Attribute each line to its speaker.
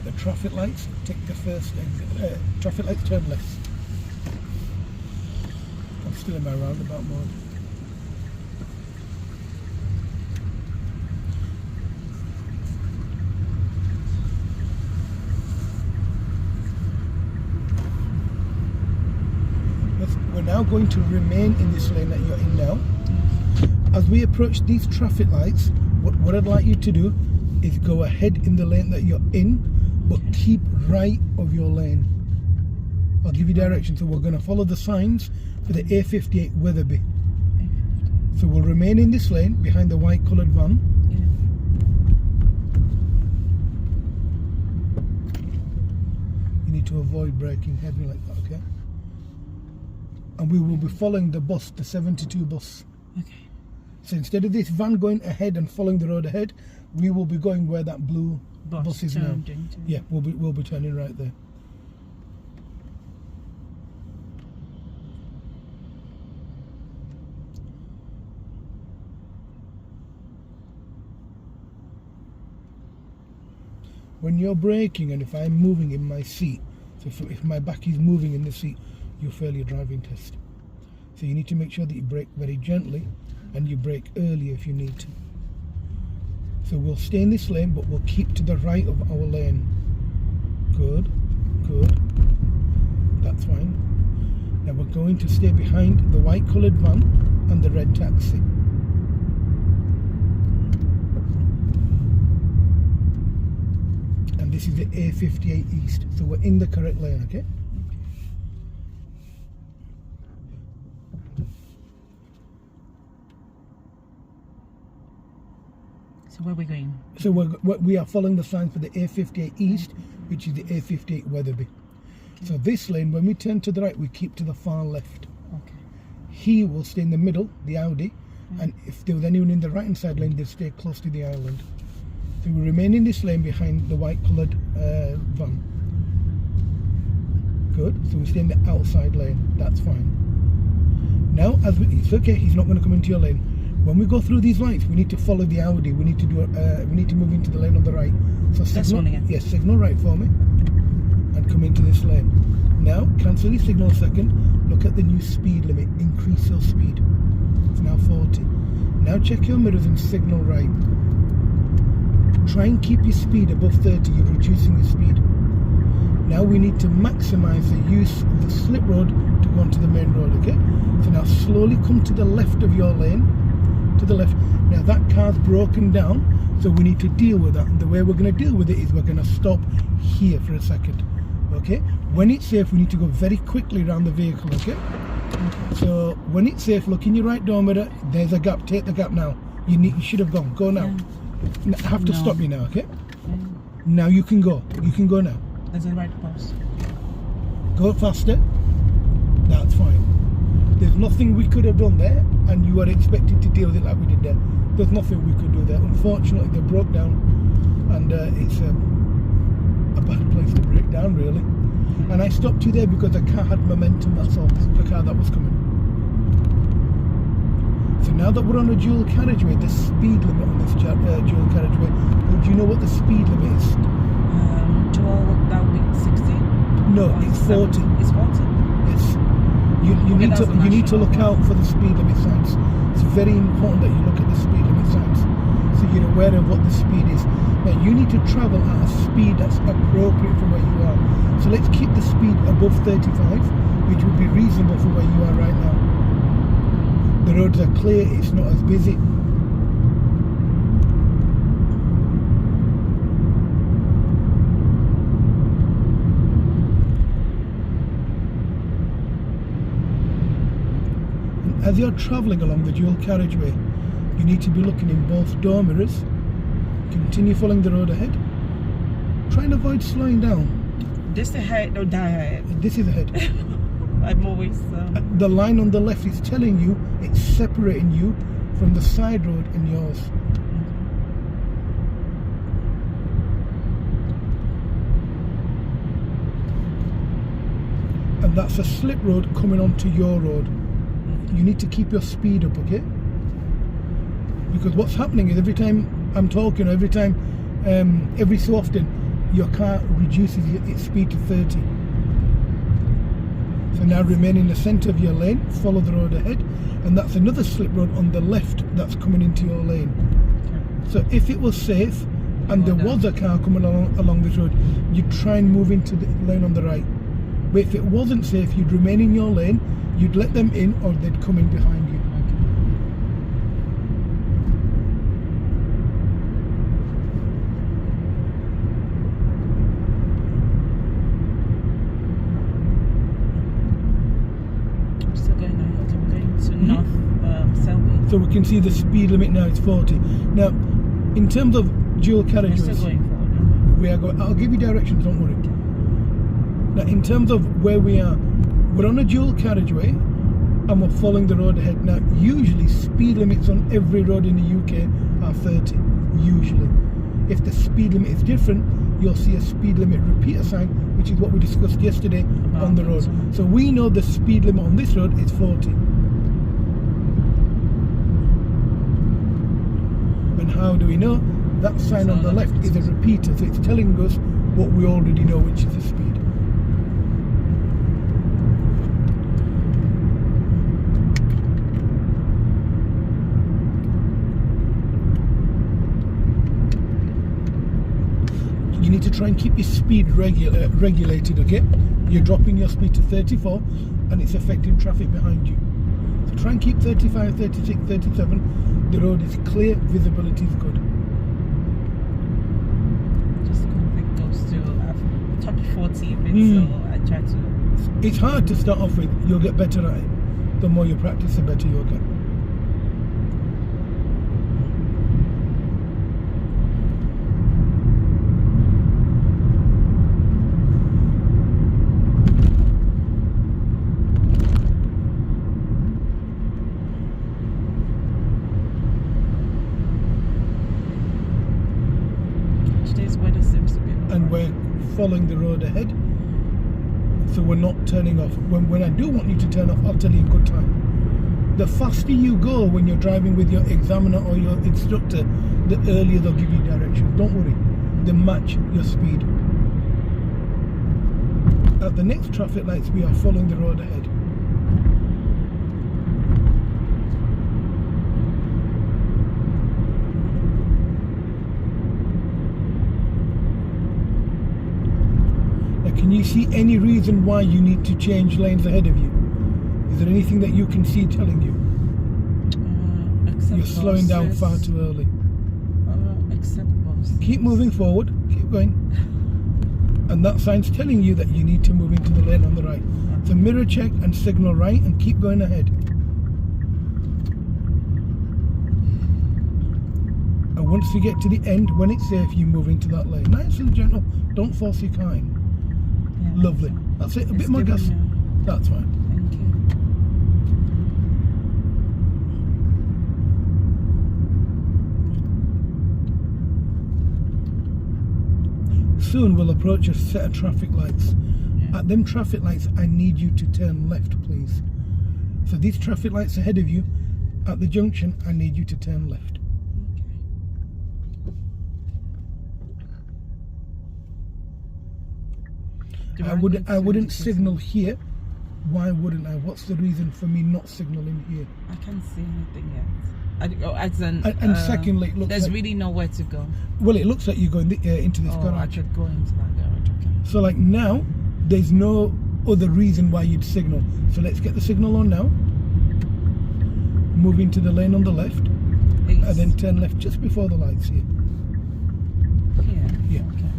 Speaker 1: the traffic lights, take the first exit. Traffic lights, turn left. I'm still in my roundabout mode. We're now going to remain in this lane that you're in now. As we approach these traffic lights, what I'd like you to do is go ahead in the lane that you're in, but keep right of your lane. I'll give you directions. So we're going to follow the signs for the A58 Weatherby. So we'll remain in this lane behind the white coloured van. You need to avoid braking heavy like that, okay? And we will be following the bus, the 72 bus.
Speaker 2: Okay.
Speaker 1: So instead of this van going ahead and following the road ahead, we will be going where that blue bus is now. Yeah, we'll be turning right there. When you're braking and if I'm moving in my seat, so if my back is moving in the seat, you fail your driving test. So you need to make sure that you brake very gently and you brake early if you need to. So we'll stay in this lane, but we'll keep to the right of our lane. Good, good. That's fine. Now we're going to stay behind the white coloured van and the red taxi. And this is the A58 East, so we're in the correct lane, okay?
Speaker 2: So where are we going?
Speaker 1: So we are following the signs for the A58 East, which is the A58 Weatherby. Okay. So this lane, when we turn to the right, we keep to the far left.
Speaker 2: Okay.
Speaker 1: He will stay in the middle, the Audi, and if there was anyone in the right hand side lane, they'll stay close to the island. So we remain in this lane behind the white coloured van. Good. So we stay in the outside lane. That's fine. Now, it's okay. He's not going to come into your lane. When we go through these lights, we need to follow the Audi. We need to do. We need to move into the lane on the right. So signal, yes, signal right for me, and come into this lane. Now, cancel your signal a second. Look at the new speed limit. Increase your speed. It's now 40. Now check your mirrors and signal right. Try and keep your speed above 30. You're reducing your speed. Now we need to maximise the use of the slip road to go onto the main road. Okay. So now slowly come to the left of your lane. To the left. Now that car's broken down, so we need to deal with that. And the way we're going to deal with it is we're going to stop here for a second. Okay. When it's safe, we need to go very quickly around the vehicle. Okay. So when it's safe, look in your right door mirror. There's a gap. Take the gap now. You should have gone. Go now. Yeah. I have to stop you now. Okay. Yeah. Now you can go. You can go now.
Speaker 2: There's a right pass.
Speaker 1: Go faster. That's fine. There's nothing we could have done there, and you are expected to deal with it like we did there. There's nothing we could do there. Unfortunately, they broke down, and it's a bad place to break down, really. And I stopped you there because the car had momentum, that's all, the car that was coming. So now that we're on a dual carriageway, the speed limit on this dual carriageway, would you know what the speed limit is?
Speaker 2: Dual, that would be 60?
Speaker 1: No, it's 40.
Speaker 2: It's 40?
Speaker 1: Yes. You need to look out for the speed limit signs. It's very important that you look at the speed limit signs so you're aware of what the speed is. Now you need to travel at a speed that's appropriate for where you are. So let's keep the speed above 35, which would be reasonable for where you are right now. The roads are clear, it's not as busy. As you're travelling along the dual carriageway, you need to be looking in both door mirrors. Continue following the road ahead. Try and avoid slowing down.
Speaker 2: This ahead or die ahead?
Speaker 1: This is ahead.
Speaker 2: I'm always...
Speaker 1: The line on the left is telling you, it's separating you from the side road and yours. And that's a slip road coming onto your road. You need to keep your speed up, okay? Because what's happening is every time I'm talking, every so often, your car reduces its speed to 30. So now remain in the centre of your lane, follow the road ahead, and that's another slip road on the left that's coming into your lane.
Speaker 2: Okay.
Speaker 1: So if it was safe and there was a car coming along this road, you'd try and move into the lane on the right. But if it wasn't safe, you'd remain in your lane, you'd let them in, or they'd come in behind you. So we can see the speed limit now is 40. Now, in terms of dual
Speaker 2: We're
Speaker 1: carriageways,
Speaker 2: still going forward.
Speaker 1: we are going. I'll give you directions. Don't worry. Now, in terms of where we are, we're on a dual carriageway, and we're following the road ahead. Now, usually speed limits on every road in the UK are 30. Usually, if the speed limit is different, you'll see a speed limit repeater sign, which is what we discussed yesterday on the road. So we know the speed limit on this road is 40. And how do we know? That sign on the left is a repeater, so it's telling us what we already know, which is the speed. You need to try and keep your speed regulated, okay? You're dropping your speed to 34 and it's affecting traffic behind you. So try and keep 35, 36, 37. The road is clear, visibility is good.
Speaker 2: Just if it goes to top 40 minutes, so I try to.
Speaker 1: It's hard to start off with, you'll get better at it. The more you practice, the better you'll get.
Speaker 2: Today's weather seems to be.
Speaker 1: And we're following the road ahead, so we're not turning off. When I do want you to turn off, I'll tell you in good time. The faster you go when you're driving with your examiner or your instructor, the earlier they'll give you directions. Don't worry, they match your speed. At the next traffic lights, we are following the road ahead. Can you see any reason why you need to change lanes ahead of you? Is there anything that you can see telling you? You're slowing down far too early.
Speaker 2: Except buses.
Speaker 1: Keep moving forward, keep going. And that sign's telling you that you need to move into the lane on the right. So mirror check and signal right and keep going ahead. And once you get to the end, when it's safe, you move into that lane. Nice and gentle, don't force your car in. Lovely. That's it. A bit more gas. That's fine.
Speaker 2: Thank you.
Speaker 1: Soon we'll approach a set of traffic lights. At them traffic lights, I need you to turn left, please. So these traffic lights ahead of you, at the junction, I need you to turn left. I wouldn't signal here. Why wouldn't I? What's the reason for me not signaling here?
Speaker 2: I can't see anything yet.
Speaker 1: And secondly, it looks
Speaker 2: there's
Speaker 1: like,
Speaker 2: really nowhere to go.
Speaker 1: Well, it looks like you're going into this garage.
Speaker 2: I could go into that garage. Okay.
Speaker 1: So like now, there's no other reason why you'd signal. So let's get the signal on now. Move into the lane on the left, and then turn left just before the lights here.
Speaker 2: Yeah.
Speaker 1: Yeah.
Speaker 2: Okay.